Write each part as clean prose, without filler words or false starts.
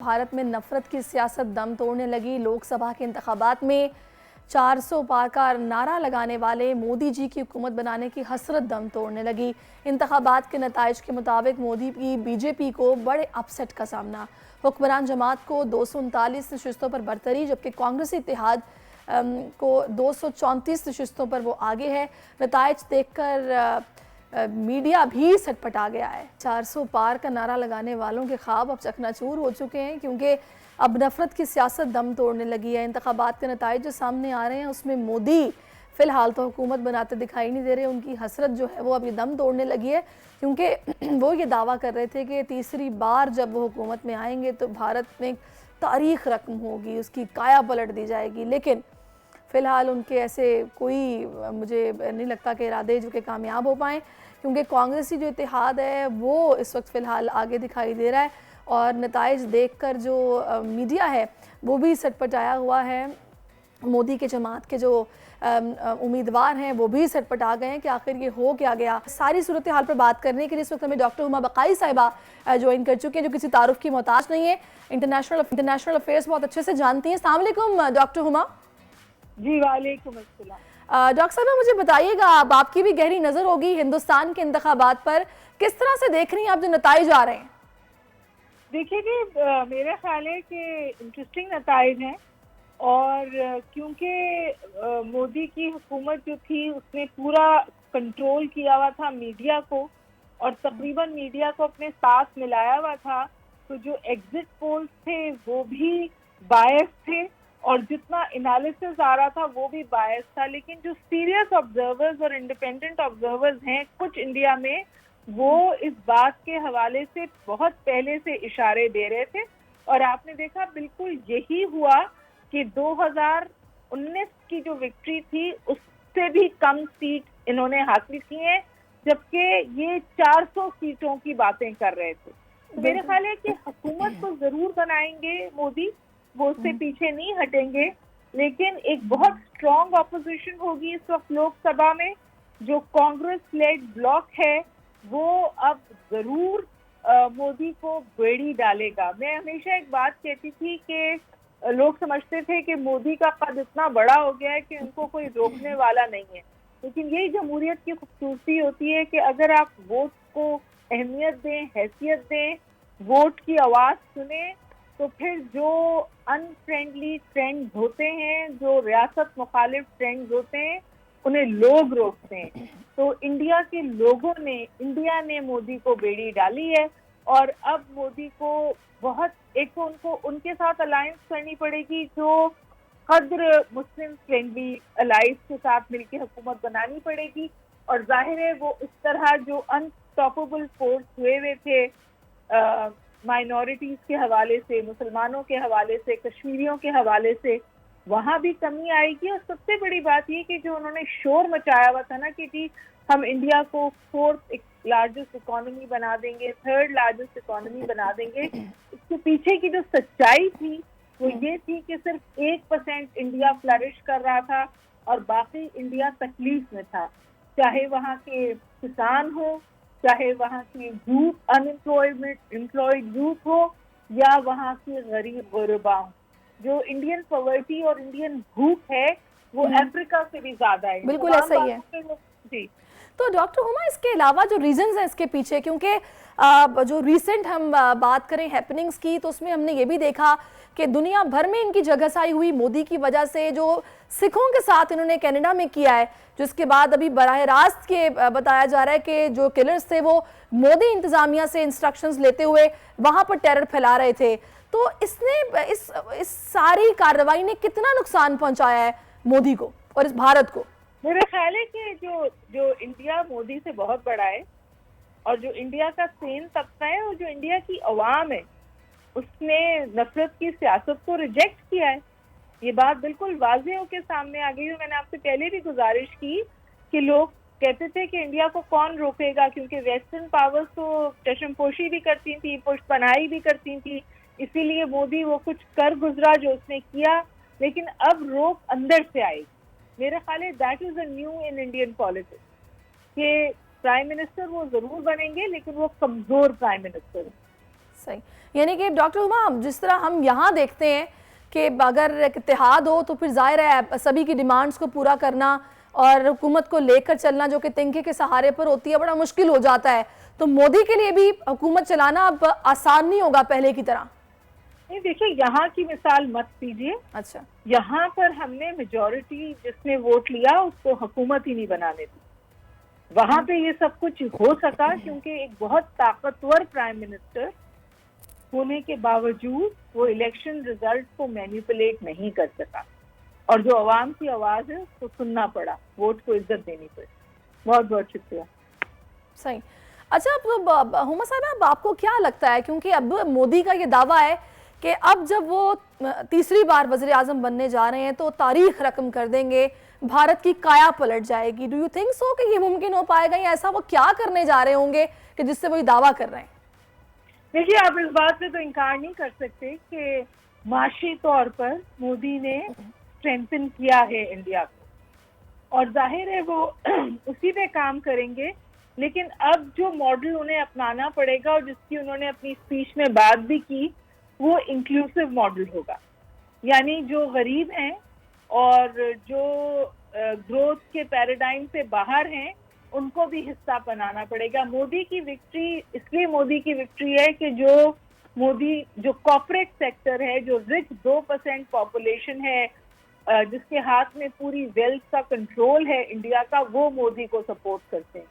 भारत में नफरत की सियासत दम तोड़ने लगी। लोकसभा के इंतखाबात में 400 पार का नारा लगाने वाले मोदी जी की हुकूमत बनाने की हसरत दम तोड़ने लगी। इंतखाबात के नताइज के मुताबिक मोदी की बीजेपी को बड़े अपसेट का सामना। हुक्मरान जमात को 239 नशिस्तों पर बरतरी, जबकि कांग्रेसी इत्तेहाद को 234 नशिस्तों पर वो आगे है। नताइज देखकर मीडिया भी सटपटा गया है। 400 पार का नारा लगाने वालों के ख्वाब अब चकनाचूर हो चुके हैं, क्योंकि अब नफरत की सियासत दम तोड़ने लगी है। इंतखाबात के नताइज जो सामने आ रहे हैं उसमें मोदी फिलहाल तो हुकूमत बनाते दिखाई नहीं दे रहे। उनकी हसरत जो है वो अभी दम तोड़ने लगी है, क्योंकि वो ये दावा कर रहे थे कि तीसरी बार जब वो हुकूमत में आएंगे तो भारत में तारीख रकम होगी, उसकी काया पलट दी जाएगी। लेकिन फ़िलहाल उनके ऐसे कोई मुझे नहीं लगता कि इरादे जो कि कामयाब हो पाएँ, क्योंकि कांग्रेसी जो इत्तेहाद है वो इस वक्त फ़िलहाल आगे दिखाई दे रहा है और नताइज देखकर जो मीडिया है वो भी सटपटाया हुआ है। मोदी के जमात के जो उम्मीदवार हैं वो भी सटपटा गए हैं कि आखिर ये हो क्या गया। सारी सूरत हाल पर बात करने के लिए इस वक्त हमें डॉक्टर हुमा बकाई साहिबा ज्वाइन कर चुके हैं, जो किसी तारुफ की मोहताज नहीं है, इंटरनेशनल अफेयर्स बहुत अच्छे से जानती हैं। अस्सलाम वालेकुम डॉक्टर हुमा। जी वालेकुम अस्सलाम। डॉक्टर साहब मुझे बताइएगा, अब आपकी भी गहरी नज़र होगी हिंदुस्तान के इंतखाबात पर, किस तरह से देख रही हैं आप जो नताइज आ रहे हैं? देखिए कि मेरा ख्याल है कि इंटरेस्टिंग नताइज हैं, और क्योंकि मोदी की हुकूमत जो थी उसने पूरा कंट्रोल किया हुआ था मीडिया को, और तकरीबन मीडिया को अपने साथ मिलाया हुआ था, तो जो एग्जिट पोल्स थे वो भी बायस थे और जितना एनालिसिस आ रहा था वो भी बायस था। लेकिन जो सीरियस ऑब्जर्वर्स और इंडिपेंडेंट ऑब्जर्वर्स हैं कुछ इंडिया में, वो इस बात के हवाले से बहुत पहले से इशारे दे रहे थे, और आपने देखा बिल्कुल यही हुआ कि 2019 की जो विक्ट्री थी उससे भी कम सीट इन्होंने हासिल की है, जबकि ये 400 सीटों की बातें कर रहे थे। मेरे ख्याल है कि हुकूमत तो जरूर बनाएंगे मोदी, वो उससे पीछे नहीं हटेंगे, लेकिन एक बहुत स्ट्रॉन्ग ऑपोजिशन होगी इस वक्त लोकसभा में। जो कांग्रेस लेड ब्लॉक है वो अब जरूर मोदी को बेड़ी डालेगा। मैं हमेशा एक बात कहती थी कि लोग समझते थे कि मोदी का कद इतना बड़ा हो गया है कि उनको कोई रोकने वाला नहीं है, लेकिन यही जमहूरियत की खूबसूरती होती है कि अगर आप वोट को अहमियत दें, हैसियत दें, वोट की आवाज़ सुने, तो फिर जो अनफ्रेंडली ट्रेंड्स होते हैं, जो रियासत मुखालिफ ट्रेंड्स होते हैं, उन्हें लोग रोकते हैं। तो इंडिया ने मोदी को बेड़ी डाली है, और अब मोदी को बहुत एक उनको उनके साथ अलायंस करनी पड़ेगी, जो कद्र मुस्लिम फ्रेंडली अलायंस के साथ मिलकर हुकूमत बनानी पड़ेगी। और जाहिर है वो इस तरह जो अनस्टॉपेबल फोर्स हुए थे माइनॉरिटीज के हवाले से, मुसलमानों के हवाले से, कश्मीरियों के हवाले से, वहां भी कमी आएगी। और सबसे बड़ी बात ये कि जो उन्होंने शोर मचाया हुआ था ना कि जी हम इंडिया को 4th लार्जेस्ट इकोनॉमी बना देंगे, 3rd लार्जेस्ट इकोनॉमी बना देंगे, इसके पीछे की जो सच्चाई थी वो ये थी कि सिर्फ 1% इंडिया फ्लरिश कर रहा था और बाकी इंडिया तकलीफ में था। चाहे वहाँ के किसान हो, चाहे वहाँ की यूथ एम्प्लॉयड यूथ हो, या वहाँ के गरीब गुरबा हो। जो इंडियन पॉवर्टी और इंडियन भूख है वो अफ्रीका से भी ज्यादा है। बिल्कुल ऐसा ही है जी। तो डॉक्टर हुमा, इसके अलावा जो रीजंस हैं इसके पीछे, क्योंकि जो रिसेंट हम बात करें हैपनिंग्स की, तो उसमें हमने ये भी देखा कि दुनिया भर में इनकी जगहसाई हुई मोदी की वजह से। जो सिखों के साथ इन्होंने कनाडा में किया है, जिसके बाद अभी बराह रास्त के बताया जा रहा है कि जो किलर्स थे वो मोदी इंतजामिया से इंस्ट्रक्शंस लेते हुए वहां पर टेरर फैला रहे थे। तो इसने इस सारी कार्रवाई ने कितना नुकसान पहुंचाया है मोदी को और इस भारत को? मेरा ख्याल है कि जो इंडिया मोदी से बहुत बड़ा है, और जो इंडिया का सेन तबका है और जो इंडिया की अवाम है, उसने नफरत की सियासत को रिजेक्ट किया है। ये बात बिल्कुल वाज़ेह होकर सामने आ गई है। मैंने आपसे पहले भी गुजारिश की कि लोग कहते थे कि इंडिया को कौन रोकेगा, क्योंकि वेस्टर्न पावर्स तो चशमपोशी भी करती थी, पुष्टपनाही भी करती थी, इसीलिए मोदी वो कुछ कर गुजरा जो उसने किया, लेकिन अब रोक अंदर से आई। मेरा ख्याल है that is a new in Indian politics कि प्राइम मिनिस्टर वो जरूर बनेंगे, लेकिन वो कमजोर प्राइम मिनिस्टर है। सही, यानी कि डॉक्टर हुमा, जिस तरह हम यहाँ देखते हैं कि अगर एक इत्तेहाद हो तो फिर जाहिर है सभी की डिमांड्स को पूरा करना और हुकूमत को लेकर चलना जो कि तिनके के सहारे पर होती है बड़ा मुश्किल हो जाता है। तो मोदी के लिए भी हुकूमत चलाना अब आसान नहीं होगा पहले की तरह। नहीं, देखिए यहाँ की मिसाल मत लीजिए। अच्छा, यहाँ पर हमने मेजॉरिटी जिसने वोट लिया उसको हुकूमत ही नहीं बनाने दी। वहां पे ये सब कुछ हो सका क्योंकि एक बहुत ताकतवर प्राइम मिनिस्टर होने के बावजूद वो इलेक्शन रिजल्ट को मैनिपुलेट नहीं कर सका, और जो आवाम की आवाज है उसको सुनना पड़ा, वोट को इज्जत देनी पड़ी। बहुत बहुत शुक्रिया। सही। अच्छा, अब हुमा साहब, आपको क्या लगता है, क्योंकि अब मोदी का ये दावा है कि अब जब वो तीसरी बार वज़ीर आज़म बनने जा रहे हैं तो तारीख रकम कर देंगे, भारत की काया पलट जाएगी। डू यू थिंक सो कि ये मुमकिन हो पाएगा, या ऐसा वो क्या करने जा रहे होंगे कि जिससे वो ये दावा कर रहे हैं? देखिए, आप इस बात से तो इनकार नहीं कर सकते कि माशी तौर पर मोदी ने स्ट्रेंथन किया है इंडिया को, और जाहिर है वो उसी पे काम करेंगे। लेकिन अब जो मॉडल उन्हें अपनाना पड़ेगा और जिसकी उन्होंने अपनी स्पीच में बात भी की, वो इंक्लूसिव मॉडल होगा। यानी जो गरीब हैं और जो ग्रोथ के पैराडाइम से बाहर हैं उनको भी हिस्सा बनाना पड़ेगा। मोदी की विक्ट्री इसलिए मोदी की विक्ट्री है कि जो कॉर्पोरेट सेक्टर है, जो रिच 2% पॉपुलेशन है, जिसके हाथ में पूरी वेल्थ का कंट्रोल है इंडिया का, वो मोदी को सपोर्ट करते हैं।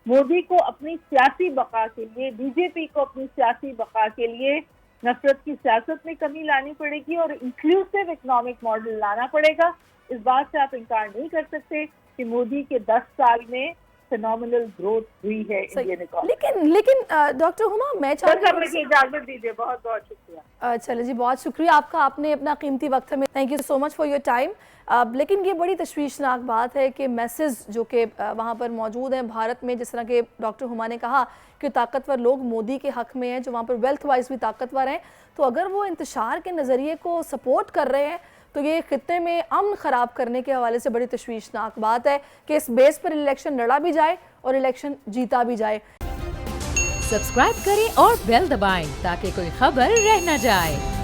मोदी को अपनी सियासी बका के लिए, बीजेपी को अपनी सियासी बका के लिए नफरत की सियासत में कमी लानी पड़ेगी और इंक्लूसिव इकोनॉमिक मॉडल लाना पड़ेगा। इस बात से आप इनकार नहीं कर सकते कि मोदी के 10 साल में फिनोमिनल ग्रोथ हुई है इंडियन इकोनॉमी। लेकिन डॉक्टर हुमा, मैं मुझे इजाजत दीजिए। बहुत बहुत शुक्रिया। चलिए जी, बहुत शुक्रिया आपका, आपने अपना कीमती वक्त हमें, thank you so much for your time. लेकिन ये बड़ी तशवीशनाक बात है कि मैसेज जो कि वहाँ पर मौजूद हैं भारत में, जिस तरह के डॉक्टर हुमा ने कहा कि ताकतवर लोग मोदी के हक़ में हैं, जो वहाँ पर वेल्थ वाइज भी ताकतवर हैं, तो अगर वो इंतशार के नज़रिए को सपोर्ट कर रहे हैं तो ये खित्ते में अमन ख़राब करने के हवाले से बड़ी तशवीशनाक बात है कि इस बेस पर इलेक्शन लड़ा भी जाए और इलेक्शन जीता भी जाए। सब्सक्राइब करें और बेल दबाएं ताकि कोई खबर रह न जाए।